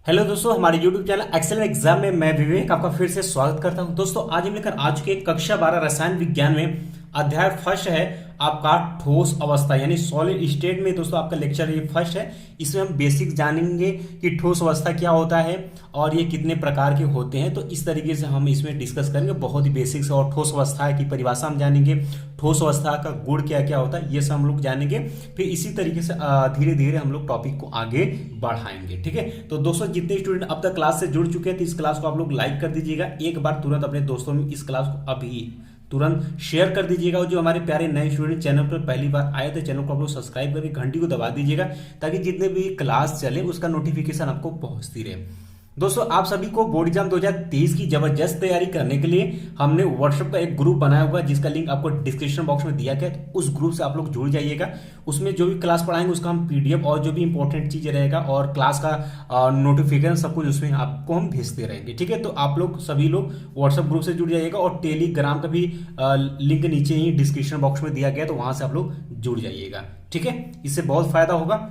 Hello दोस्तों, हमारे YouTube channel Excel exam में मैं विवेक आपका फिर से स्वागत करता हूं। दोस्तों आज हम लेकर आ चुके हैं कक्षा 12 रसायन विज्ञान में अध्याय फर्स्ट है आपका ठोस अवस्था यानी सॉलिड स्टेट में। दोस्तों आपका लेक्चर ये फर्स्ट है। इसमें हम बेसिक जानेंगे कि ठोस अवस्था क्या होता है और ये कितने प्रकार के होते हैं। तो इस तरीके से हम इसमें डिस्कस करेंगे बहुत ही बेसिक से। और ठोस अवस्था की परिभाषा हम जानेंगे, ठोस अवस्था का गुण क्या क्या होता है ये सब हम लोग जानेंगे। फिर इसी तरीके से धीरे धीरे हम लोग टॉपिक को आगे बढ़ाएंगे। ठीक है, तो दोस्तों जितने स्टूडेंट अब तक क्लास से जुड़ चुके हैं तो इस क्लास को आप लोग लाइक कर दीजिएगा। एक बार तुरंत अपने दोस्तों में इस क्लास को अभी तुरंत शेयर कर दीजिएगा। और जो हमारे प्यारे नए स्टूडेंट चैनल पर पहली बार आए थे, चैनल को आप लोग सब्सक्राइब करके घंटी को दबा दीजिएगा ताकि जितने भी क्लास चले उसका नोटिफिकेशन आपको पहुंचती रहे। दोस्तों आप सभी को बोर्ड एग्जाम 2023 की जबरदस्त तैयारी करने के लिए हमने व्हाट्सएप का एक ग्रुप बनाया हुआ जिसका लिंक आपको डिस्क्रिप्शन बॉक्स में दिया गया है। तो उस ग्रुप से आप लोग जुड़ जाइएगा। उसमें जो भी क्लास पढ़ाएंगे उसका हम पीडीएफ और जो भी इंपॉर्टेंट चीज रहेगा और क्लास का नोटिफिकेशन सब कुछ उसमें आपको हम भेजते रहेंगे। ठीक है, तो आप लोग सभी लोग व्हाट्सएप ग्रुप से जुड़ जाइएगा। और टेलीग्राम का भी लिंक नीचे ही डिस्क्रिप्शन बॉक्स में दिया गया है, तो वहां से आप लोग जुड़ जाइएगा। ठीक है, इससे बहुत फायदा होगा।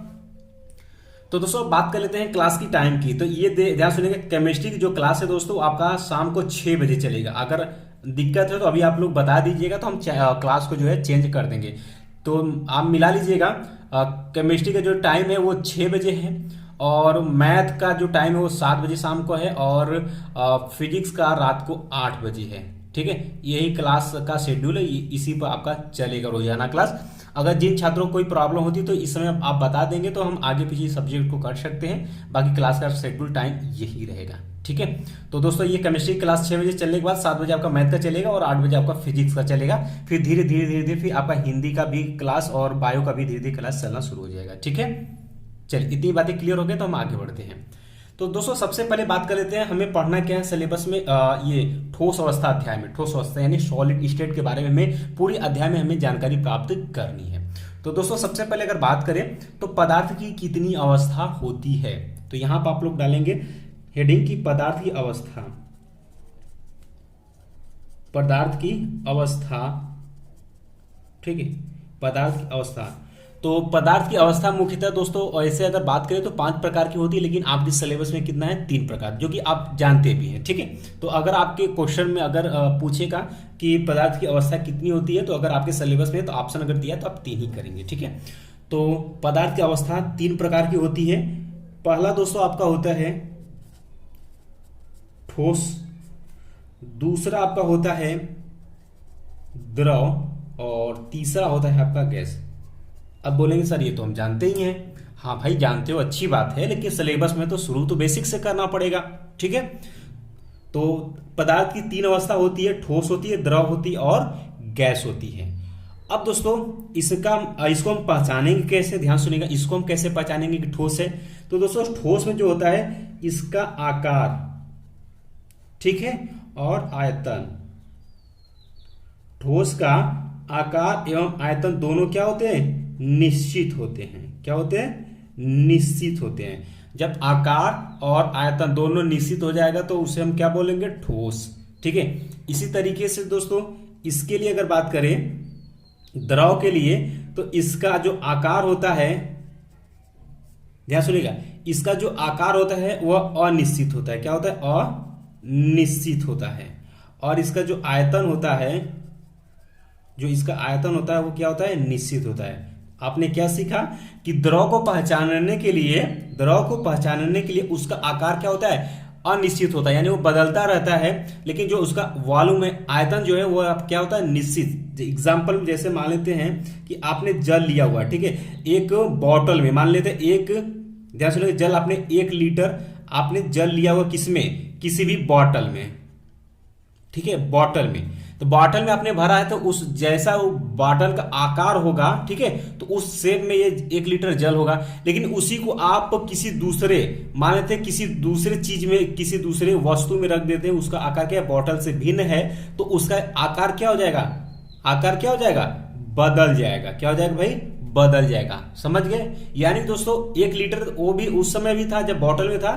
तो दोस्तों बात कर लेते हैं क्लास की टाइम की। तो ये ध्यान सुनिएगा, केमिस्ट्री की जो क्लास है दोस्तों आपका शाम को 6 बजे चलेगा। अगर दिक्कत है तो अभी आप लोग बता दीजिएगा तो हम क्लास को जो है चेंज कर देंगे। तो आप मिला लीजिएगा, केमिस्ट्री का जो टाइम है वो 6 बजे है और मैथ का जो टाइम है वो 7 बजे शाम को है और फिजिक्स का रात को 8 बजे है। ठीक है, यही क्लास का शेड्यूल है, इसी पर आपका चलेगा रोजाना क्लास। अगर जिन छात्रों को कोई प्रॉब्लम होती तो इस समय आप बता देंगे तो हम आगे पीछे सब्जेक्ट को कर सकते हैं। बाकी क्लास का शेड्यूल टाइम यही रहेगा। ठीक है, तो दोस्तों ये केमिस्ट्री क्लास 6 बजे चलने के बाद 7 बजे आपका मैथ का चलेगा और 8 बजे आपका फिजिक्स का चलेगा। फिर धीरे धीरे फिर आपका हिंदी का भी क्लास और बायो का भी धीरे धीरे क्लास चलना शुरू हो जाएगा। ठीक है, चलिए इतनी बातें क्लियर हो गई तो हम आगे बढ़ते हैं। तो दोस्तों सबसे पहले बात कर लेते हैं हमें पढ़ना क्या है सिलेबस में। ये ठोस अवस्था अध्याय में, ठोस अवस्था यानी सॉलिड स्टेट के बारे में हमें पूरी अध्याय में हमें जानकारी प्राप्त करनी है। तो दोस्तों सबसे पहले अगर बात करें तो पदार्थ की कितनी अवस्था होती है, तो यहां पर आप लोग डालेंगे हेडिंग की पदार्थ की अवस्था। पदार्थ की अवस्था, ठीक है, पदार्थ की अवस्था। तो पदार्थ की अवस्था मुख्यतः दोस्तों ऐसे अगर बात करें तो 5 प्रकार की होती है, लेकिन आपके सिलेबस में कितना है 3 प्रकार, जो कि आप जानते भी हैं। ठीक है, तो अगर आपके क्वेश्चन में अगर पूछेगा कि पदार्थ की अवस्था कितनी होती है तो अगर आपके सिलेबस में तो ऑप्शन अगर दिया तो आप 3 ही करेंगे। ठीक है, तो पदार्थ की अवस्था 3 प्रकार की होती है। पहला दोस्तों आपका होता है ठोस, दूसरा आपका होता है द्रव और तीसरा होता है आपका गैस। अब बोलेंगे सर ये तो हम जानते ही हैं। हाँ भाई जानते हो, अच्छी बात है, लेकिन सिलेबस में तो शुरू तो बेसिक से करना पड़ेगा। ठीक है, तो पदार्थ की 3 अवस्था होती है, ठोस होती है, द्रव होती है और गैस होती है। अब दोस्तों इसको हम पहचानेंगे कैसे, ध्यान सुनिएगा, इसको हम कैसे पहचानेंगे कि ठोस है। तो दोस्तों ठोस में जो होता है इसका आकार, ठीक है, और आयतन। ठोस का आकार एवं आयतन दोनों क्या होते हैं, निश्चित होते हैं। क्या होते हैं, निश्चित होते हैं। जब आकार और आयतन दोनों निश्चित हो जाएगा तो उसे हम क्या बोलेंगे, ठोस। ठीक है, इसी तरीके से दोस्तों इसके लिए अगर बात करें द्रव के लिए तो इसका जो आकार होता है, ध्यान सुनिएगा, इसका जो आकार होता है वह अनिश्चित होता है। क्या होता है, अनिश्चित होता है। और इसका जो आयतन होता है, जो इसका आयतन होता है वो क्या होता है, निश्चित होता है। आपने क्या सीखा कि द्रव को पहचानने के लिए उसका आकार क्या होता है, अनिश्चित होता है, यानी वो बदलता रहता है। लेकिन जो उसका वॉल्यूम है, आयतन जो है वो क्या होता है, निश्चित। एग्जाम्पल जैसे मान लेते हैं कि आपने जल लिया हुआ, ठीक है, एक बॉटल में, मान लेते हैं एक, ध्यान सुनिए, जल आपने 1 लीटर आपने जल लिया हुआ, किसमें, किसी भी बॉटल में। ठीक है, बॉटल में, तो बॉटल में आपने भरा है तो उस जैसा वो बॉटल का आकार होगा, ठीक है, तो उस शेप में ये 1 लीटर जल होगा। लेकिन उसी को आप किसी दूसरे, मान लेते हैं किसी दूसरे चीज में, किसी दूसरे वस्तु में रख देते हैं, उसका आकार क्या है, बॉटल से भिन्न है, तो उसका आकार क्या हो जाएगा, आकार क्या हो जाएगा, बदल जाएगा। क्या हो जाएगा भाई, बदल जाएगा। समझ गए? यानी दोस्तों 1 लीटर वो भी उस समय भी था जब बॉटल में था,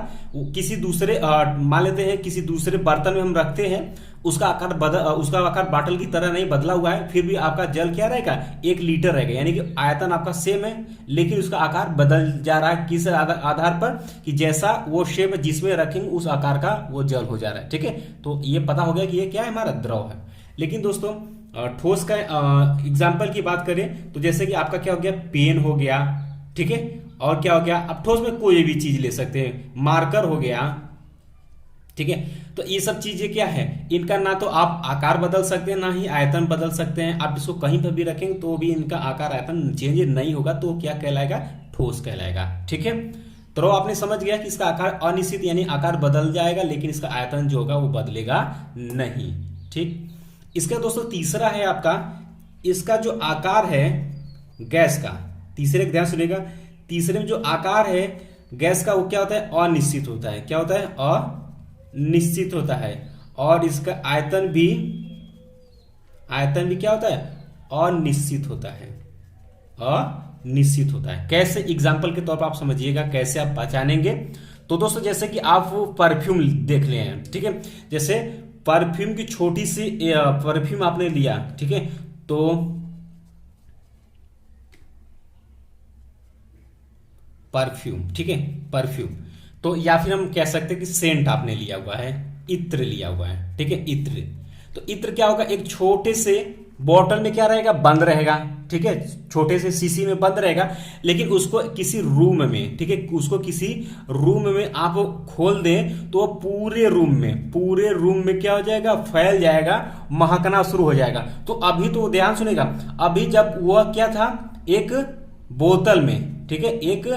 किसी दूसरे मान लेते हैं किसी दूसरे बर्तन में हम रखते हैं, उसका आकार बॉटल की तरह नहीं बदला हुआ है, फिर भी आपका जल क्या रहेगा, 1 लीटर रहेगा। यानी कि आयतन आपका सेम है लेकिन उसका आकार बदल जा रहा है। किस आधार पर? कि जैसा वो शेप जिसमें रखेंगे उस आकार का वो जल हो जा रहा है। ठीक है, तो ये पता हो गया कि ये क्या है, हमारा द्रव है। लेकिन दोस्तों ठोस का एग्जाम्पल की बात करें तो जैसे कि आपका क्या हो गया, पेन हो गया। ठीक है, और क्या हो गया, अब ठोस में कोई भी चीज ले सकते हैं, मार्कर हो गया। ठीक है, तो ये सब चीजें क्या है, इनका ना तो आप आकार बदल सकते हैं ना ही आयतन बदल सकते हैं। आप इसको कहीं पर भी रखेंगे तो भी इनका आकार आयतन चेंज नहीं होगा, तो क्या कहलाएगा, ठोस कहलाएगा। ठीक है, तो आपने समझ गया कि इसका आकार अनिश्चित यानी आकार बदल जाएगा लेकिन इसका आयतन जो होगा वो बदलेगा नहीं। ठीक, इसका दोस्तों तीसरा है आपका, इसका जो आकार है गैस का, तीसरे का ध्यान सुनिएगा, तीसरे में जो आकार है गैस का वो क्या होता है, अनिश्चित होता है। क्या होता है, अनिश्चित होता है। और इसका आयतन भी क्या होता है, अनिश्चित होता है, अनिश्चित होता है। कैसे, एग्जाम्पल के तौर पर आप समझिएगा कैसे आप पहचानेंगे। तो दोस्तों जैसे कि आप वो परफ्यूम देख ले हैं, ठीक है, जैसे परफ्यूम की छोटी सी परफ्यूम आपने लिया, ठीक है, तो परफ्यूम, ठीक है, परफ्यूम, तो या फिर हम कह सकते हैं कि सेंट आपने लिया हुआ है, इत्र लिया हुआ है। ठीक है, इत्र, तो इत्र क्या होगा, एक छोटे से बॉटल में क्या रहेगा, बंद रहेगा। ठीक है, छोटे से शीशी में बंद रहेगा, लेकिन उसको किसी रूम में, ठीक है, उसको किसी रूम में आप खोल दें तो पूरे रूम में क्या हो जाएगा, फैल जाएगा, महकना शुरू हो जाएगा। तो अभी तो ध्यान सुनेगा, अभी जब वह क्या था, एक बोतल में, ठीक है, एक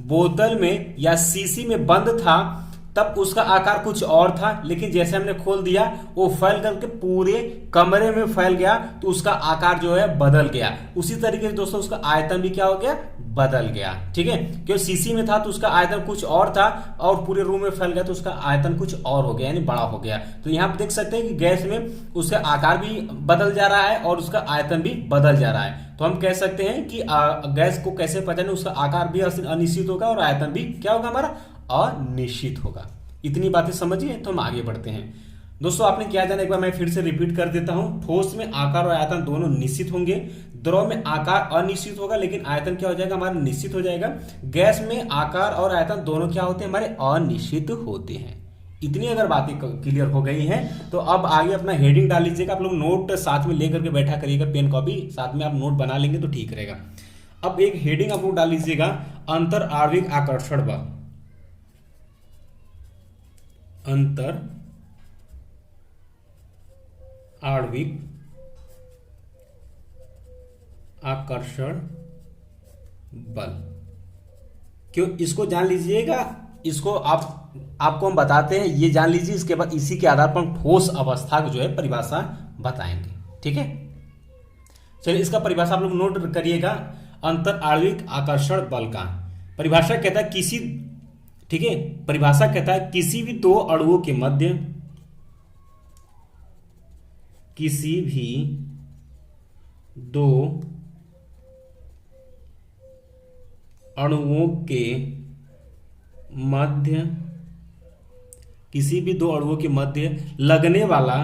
बोतल में या शीशी में बंद था, तब उसका आकार कुछ और था, लेकिन जैसे हमने खोल दिया वो फैल करके पूरे कमरे में फैल गया, तो उसका आकार जो है बदल गया। उसी तरीके से दोस्तों उसका आयतन भी क्या हो गया, बदल गया। ठीक है, क्योंकि शीशी में था तो उसका आयतन कुछ और था और पूरे रूम में फैल गया तो उसका आयतन कुछ और हो गया, यानी बड़ा हो गया। तो यहाँ पे देख सकते हैं कि गैस में उसका आकार भी बदल जा रहा है और उसका आयतन भी बदल जा रहा है। तो हम कह सकते हैं कि गैस को कैसे पहचाने, उसका आकार भी अनिश्चित होगा और आयतन भी क्या होगा, हमारा अनिश्चित होगा। इतनी बातें समझिए तो हम आगे बढ़ते हैं। दोस्तों आपने क्या जाना, एक बार मैं फिर से रिपीट कर देता हूं, ठोस में आकार और आयतन दोनों निश्चित होंगे, द्रव में आकार अनिश्चित होगा लेकिन आयतन क्या हो जाएगा, हमारा निश्चित हो जाएगा। गैस में आकार और आयतन दोनों क्या होते हैं, हमारे अनिश्चित होते हैं। इतनी अगर बातें क्लियर हो गई हैं तो अब आगे अपना हेडिंग डाल लीजिएगा। आप लोग नोट साथ में लेकर के बैठा करिएगा, पेन कॉपी साथ में आप नोट बना लेंगे तो ठीक रहेगा। अब एक हेडिंग आप लोग डाल लीजिएगा, अंतर आणविक आकर्षण बल। अंतर आणविक आकर्षण बल, क्यों, इसको जान लीजिएगा, इसको आपको हम बताते हैं, ये जान लीजिए, इसके बाद इसी के आधार पर हम ठोस अवस्था की जो है परिभाषा बताएंगे। ठीक है, चलिए इसका परिभाषा आप लोग नोट करिएगा। अंतर आणविक आकर्षण बल का परिभाषा कहता है किसी, ठीक है, परिभाषा कहता है किसी भी दो अणुओं के मध्य, किसी भी दो अणुओं के मध्य, किसी भी दो अणुओं के मध्य लगने वाला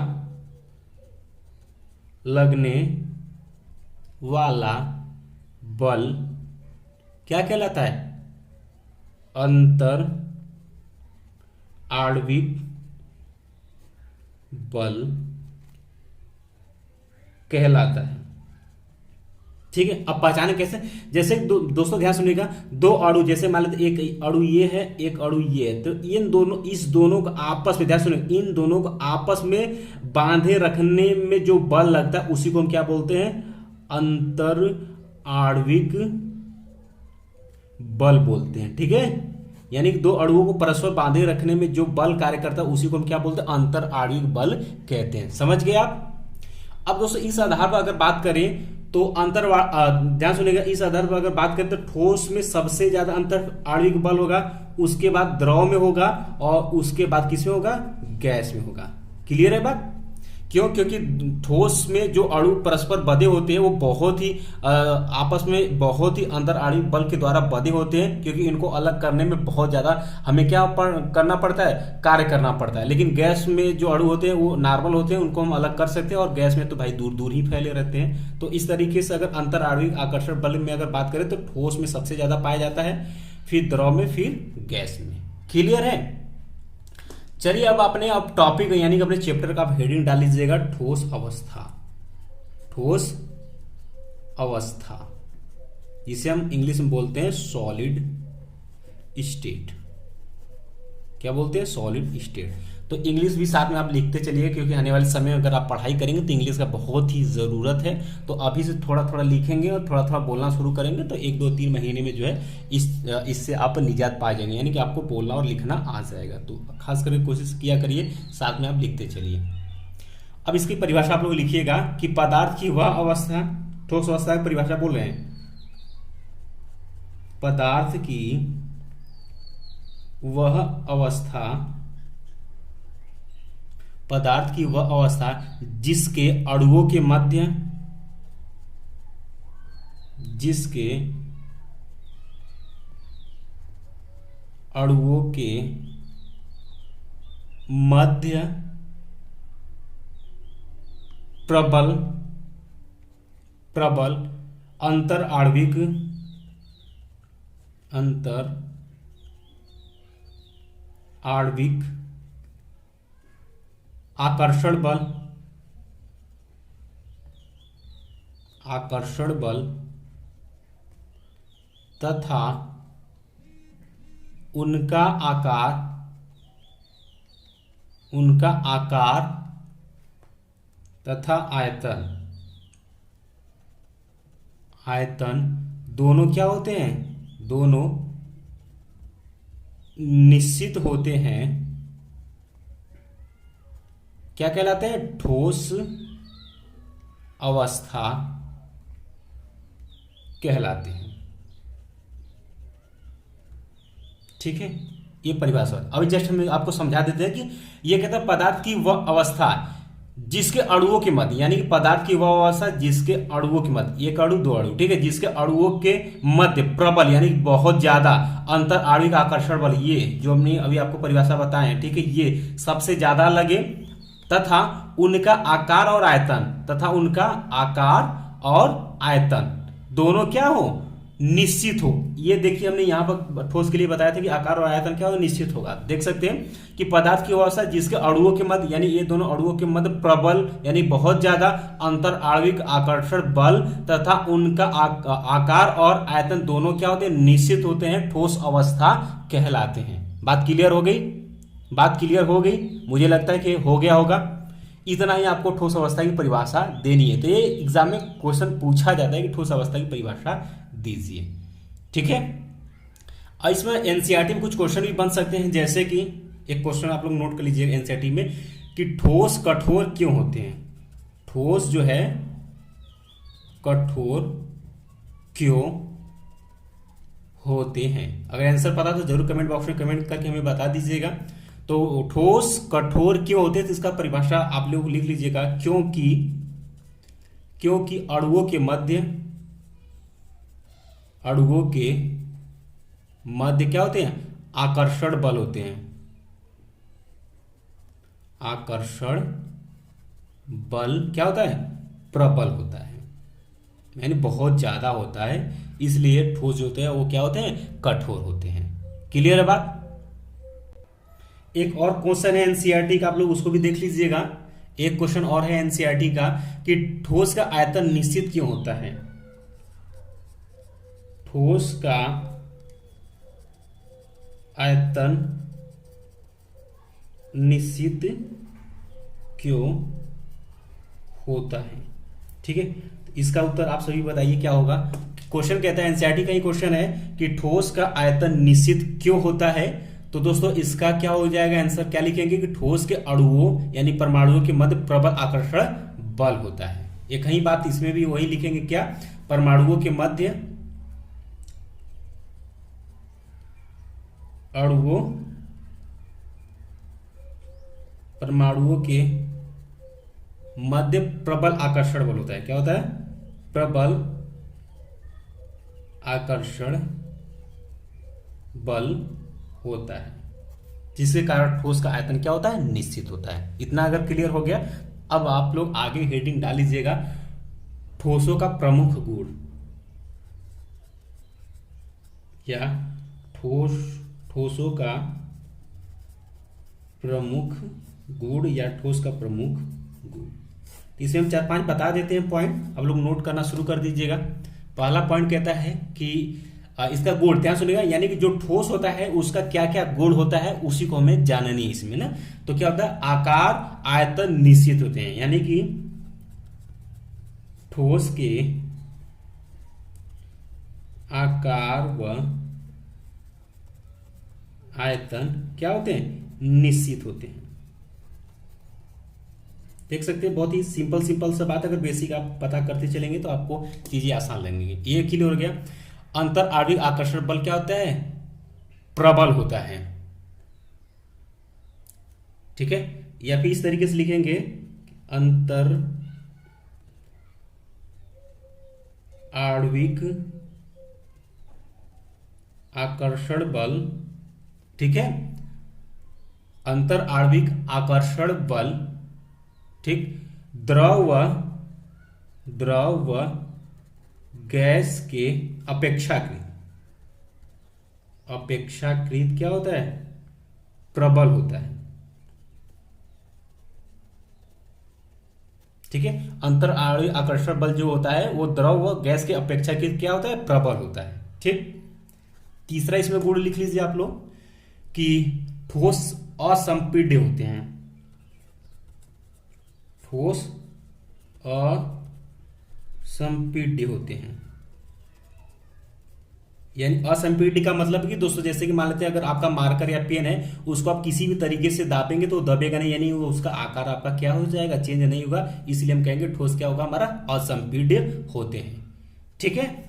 बल क्या कहलाता है, अंतर आणविक बल कहलाता है। ठीक है, अब पहचाने कैसे, जैसे दोस्तों ध्यान सुनिएगा, दो अणु, जैसे मान लेते एक अणु ये है, एक अणु ये है, तो इन दोनों, इस दोनों को आपस में, ध्यान सुनिए, इन दोनों को आपस में बांधे रखने में जो बल लगता है उसी को हम क्या बोलते हैं, अंतर आणविक बल बोलते हैं। ठीक है, यानी कि दो अणुओं को परस्पर बांधे रखने में जो बल कार्य करता है उसी को हम क्या बोलते हैं, अंतर आणविक बल कहते हैं। समझ गए आप? अब दोस्तों इस आधार पर अगर बात करें तो अंतर, ध्यान सुनिएगा, इस आधार पर अगर बात करें तो ठोस में सबसे ज्यादा अंतर आणविक बल होगा, उसके बाद द्रव में होगा और उसके बाद किसमें होगा, गैस में होगा। क्लियर है बात? क्यों? क्योंकि ठोस में जो अणु परस्पर बंधे होते हैं वो बहुत ही आपस में बहुत ही अंतर आणविक बल के द्वारा बंधे होते हैं, क्योंकि इनको अलग करने में बहुत ज्यादा हमें क्या करना पड़ता है, कार्य करना पड़ता है। लेकिन गैस में जो अणु होते हैं वो नॉर्मल होते हैं, उनको हम अलग कर सकते हैं, और गैस में तो भाई दूर दूर ही फैले रहते हैं। तो इस तरीके से अगर अंतर आणविक आकर्षण बल में अगर बात करें तो ठोस में सबसे ज्यादा पाया जाता है, फिर द्रव में, फिर गैस में। क्लियर है? चलिए अब टॉपिक यानी कि अपने चैप्टर का आप हेडिंग डाल लीजिएगा, ठोस अवस्था। ठोस अवस्था जिसे हम इंग्लिश में बोलते हैं सॉलिड स्टेट। क्या बोलते हैं? Solid state. तो इंग्लिश भी साथ में आप लिखते चलिए, क्योंकि आने वाले समय में अगर आप पढ़ाई करेंगे तो इंग्लिश का बहुत ही ज़रूरत है। तो अभी से थोड़ा थोड़ा लिखेंगे और थोड़ा थोड़ा बोलना शुरू करेंगे तो 1-2-3 महीने में जो है इससे आप निजात पा जाएंगे, यानी कि आपको बोलना और लिखना आ जाएगा। तो खास करके कोशिश किया करिए, साथ में आप लिखते चलिए। अब इसकी परिभाषा आप लोग लिखिएगा कि पदार्थ की वह अवस्था, ठोस अवस्था की परिभाषा बोल रहे हैं, पदार्थ की वह अवस्था, पदार्थ की वह अवस्था जिसके अणुओं के मध्य, जिसके अणुओं के मध्य प्रबल प्रबल अंतर आणविक आकर्षण बल तथा उनका आकार तथा आयतन दोनों क्या होते हैं? दोनों निश्चित होते हैं। क्या कहलाते हैं? ठोस अवस्था कहलाते हैं। ठीक है, ये परिभाषा। अभी जस्ट हम आपको समझा देते हैं कि ये कहता है पदार्थ की वह अवस्था जिसके अणुओं के मध्य, यानी कि पदार्थ की वह अवस्था जिसके अणुओं के मध्य, एक अणु दो अणु, ठीक है, जिसके अणुओं के मध्य प्रबल यानी बहुत ज्यादा अंतर आणविक आकर्षण बल, ये जो हमने अभी आपको परिभाषा बताए हैं, ठीक है, ये सबसे ज्यादा लगे, तथा उनका आकार और आयतन दोनों क्या हो? निश्चित हो। ये देखिए हमने यहाँ पर ठोस के लिए बताया था कि आकार और आयतन क्या हो? निश्चित होगा। देख सकते हैं कि पदार्थ की अवस्था जिसके अणुओं के मध्य, यानी ये दोनों अणुओं के मध्य प्रबल यानी बहुत ज्यादा अंतर आणविक आकर्षण बल तथा उनका आकार और आयतन दोनों क्या होते हैं? निश्चित होते हैं, ठोस अवस्था कहलाते हैं। बात क्लियर हो गई? बात क्लियर हो गई? मुझे लगता है कि हो गया होगा। इतना ही आपको ठोस अवस्था की परिभाषा देनी है। तो ये एग्जाम में क्वेश्चन पूछा जाता है कि ठोस अवस्था की परिभाषा दीजिए। ठीक है, और इसमें एनसीईआरटी में कुछ क्वेश्चन भी बन सकते हैं, जैसे कि एक क्वेश्चन आप लोग नोट कर लीजिए एनसीईआरटी में कि ठोस कठोर क्यों होते हैं? ठोस जो है कठोर क्यों होते हैं? अगर आंसर पता तो जरूर कमेंट बॉक्स में कमेंट करके हमें बता दीजिएगा। तो ठोस कठोर क्यों होते हैं, तो इसका परिभाषा आप लोग लिख लीजिएगा, क्योंकि अणुओं के मध्य क्या होते हैं? आकर्षण बल होते हैं। आकर्षण बल क्या होता है? प्रबल होता है, यानी बहुत ज्यादा होता है, इसलिए ठोस जो होते हैं वो क्या होते हैं? कठोर होते हैं। क्लियर है बात? एक और क्वेश्चन है एनसीईआरटी का, आप लोग उसको भी देख लीजिएगा। एक क्वेश्चन और है एनसीईआरटी का कि ठोस का आयतन निश्चित क्यों होता है? ठोस का आयतन निश्चित क्यों होता है? ठीक है, इसका उत्तर आप सभी बताइए क्या होगा। क्वेश्चन कहता है, एनसीईआरटी का ही क्वेश्चन है कि ठोस का आयतन निश्चित क्यों होता है। तो दोस्तों इसका क्या हो जाएगा आंसर? क्या लिखेंगे कि ठोस के अणुओं यानी परमाणुओं के मध्य प्रबल आकर्षण बल होता है। एक ही बात इसमें भी वही लिखेंगे, क्या? परमाणुओं के मध्य परमाणुओं के मध्य प्रबल आकर्षण बल होता है। क्या होता है? प्रबल आकर्षण बल होता है, जिसके कारण ठोस का आयतन क्या होता है? निश्चित होता है। इतना अगर क्लियर हो गया, अब आप लोग आगे हेडिंग डाल लीजिएगा, ठोसों का प्रमुख गुण या ठोसों का प्रमुख गुण या ठोस का प्रमुख गुण। इसमें हम 4-5 बता देते हैं पॉइंट, अब लोग नोट करना शुरू कर दीजिएगा। पहला पॉइंट कहता है कि इसका गुण, ध्यान सुनिएगा, यानी कि जो ठोस होता है उसका क्या क्या गुण होता है उसी को हमें जाननी है इसमें ना। तो क्या होता है? आकार आयतन निश्चित होते हैं, यानी कि ठोस के आकार व आयतन क्या होते हैं? निश्चित होते हैं। देख सकते हैं, बहुत ही सिंपल सा बात, अगर बेसिक आप पता करते चलेंगे तो आपको चीजें आसान लगेंगी। ये क्लियर हो गया। अंतर आणविक आकर्षण बल क्या होता है? प्रबल होता है। ठीक है, या फिर इस तरीके से लिखेंगे, अंतर आणविक आकर्षण बल, ठीक है, अंतर आणविक आकर्षण बल, ठीक, द्रव व गैस के अपेक्षाकृत क्या होता है? प्रबल होता है। ठीक है, अंतर आणविक आकर्षण बल जो होता है वो द्रव व गैस के अपेक्षाकृत क्या होता है? प्रबल होता है। ठीक, तीसरा इसमें गुण लिख लीजिए आप लोग कि ठोस असंपीड्य होते हैं। ठोस असंपीड्य होते हैं, यानी असंपीड्य का मतलब कि दोस्तों, जैसे कि मान लेते हैं अगर आपका मार्कर या पेन है, उसको आप किसी भी तरीके से दाबेंगे तो दबेगा नहीं, यानी उसका आकार आपका क्या हो जाएगा? चेंज नहीं होगा। इसलिए हम कहेंगे ठोस क्या होगा हमारा? असंपीड्य होते हैं। ठीक है,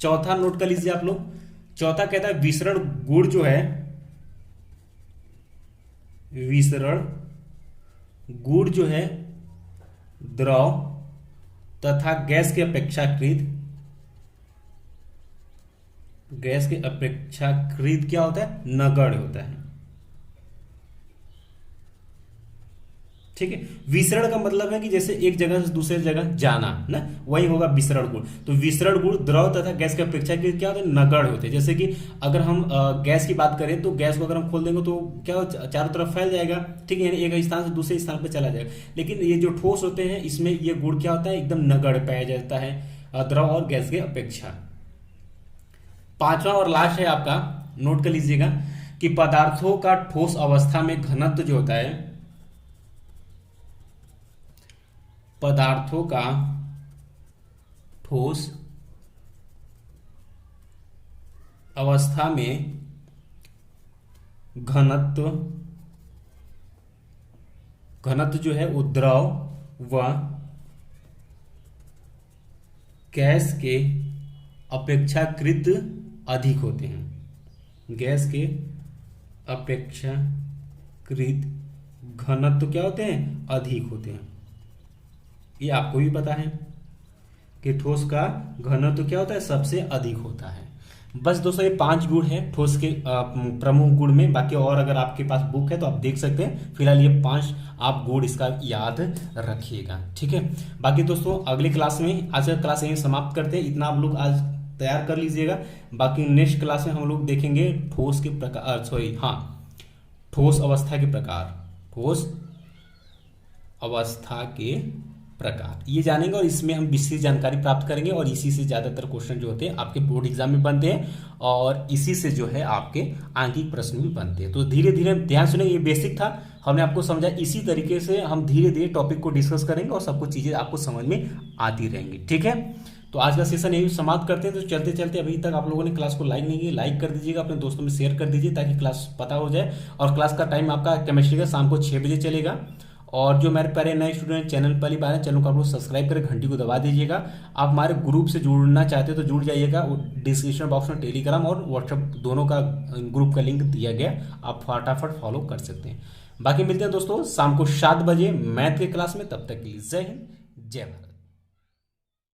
चौथा नोट कर लीजिए आप लोग। चौथा कहता है विसरण गुण जो है, विसरण गुण जो है द्रव तथा गैस के अपेक्षाकृत क्या होता है? नगण्य होता है। ठीक है, विसरण का मतलब है कि जैसे एक जगह से दूसरे जगह जाना ना, वही होगा विसरण गुण। तो विसरण गुण द्रव तथा गैस की अपेक्षाकृत क्या होते हैं? नगण्य होते हैं। जैसे कि अगर हम गैस की बात करें तो गैस को अगर हम खोल देंगे तो क्या हो? चारों तरफ फैल जाएगा। ठीक है, यानी एक स्थान से दूसरे स्थान पर चला जाएगा। लेकिन ये जो ठोस होते हैं इसमें ये गुण क्या होता है? एकदम नगण्य पाया जाता है द्रव और गैस की अपेक्षा। पांचवा और लास्ट है आपका, नोट कर लीजिएगा कि पदार्थों का ठोस अवस्था में घनत्व जो होता है, पदार्थों का ठोस अवस्था में घनत्व जो है वो द्रव व गैस के अपेक्षाकृत अधिक होते हैं। गैस के अपेक्षाकृत घनत्व क्या होते हैं? अधिक होते हैं। ये आपको भी पता है कि ठोस का घनत्व क्या होता है? सबसे अधिक होता है। बस दोस्तों ये 5 गुण है ठोस के प्रमुख गुण में। बाकी और अगर आपके पास बुक है तो आप देख सकते हैं। फिलहाल ये 5 आप गुण इसका याद रखिएगा। ठीक है, बाकी दोस्तों अगली क्लास में, आज का क्लास यहीं समाप्त करते हैं। इतना आप लोग आज तैयार कर लीजिएगा। बाकी नेक्स्ट क्लास में हम लोग देखेंगे ठोस के प्रकार, ठोस अवस्था के प्रकार, ठोस अवस्था के प्रकार ये जानेंगे और इसमें हम विशेष जानकारी प्राप्त करेंगे। और इसी से ज्यादातर क्वेश्चन जो होते हैं आपके बोर्ड एग्जाम में बनते हैं और इसी से जो है आपके आंकिक प्रश्न भी बनते हैं। तो धीरे धीरे ध्यान सुने, ये बेसिक था, हमने आपको समझा। इसी तरीके से हम धीरे धीरे टॉपिक को डिस्कस करेंगे और सब कुछ चीजें आपको समझ में आती रहेंगी। ठीक है, तो आज का सेशन यही समाप्त करते हैं। तो चलते चलते अभी तक आप लोगों ने क्लास को लाइक नहीं किया, लाइक कर दीजिएगा, अपने दोस्तों में शेयर कर दीजिए ताकि क्लास पता हो जाए। और क्लास का टाइम आपका केमिस्ट्री का शाम को 6 बजे चलेगा। और जो मेरे प्यारे नए स्टूडेंट चैनल पहली बार है, चैनल को आप लोग सब्सक्राइब करके घंटी को दबा दीजिएगा। आप हमारे ग्रुप से जुड़ना चाहते हो तो जुड़ जाइएगा। डिस्क्रिप्शन बॉक्स में टेलीग्राम और व्हाट्सएप दोनों का ग्रुप का लिंक दिया गया, आप फटाफट फॉलो कर सकते हैं। बाकी मिलते हैं दोस्तों शाम को 7 बजे मैथ के क्लास में। तब तक के लिए जय हिंद, जय भारत।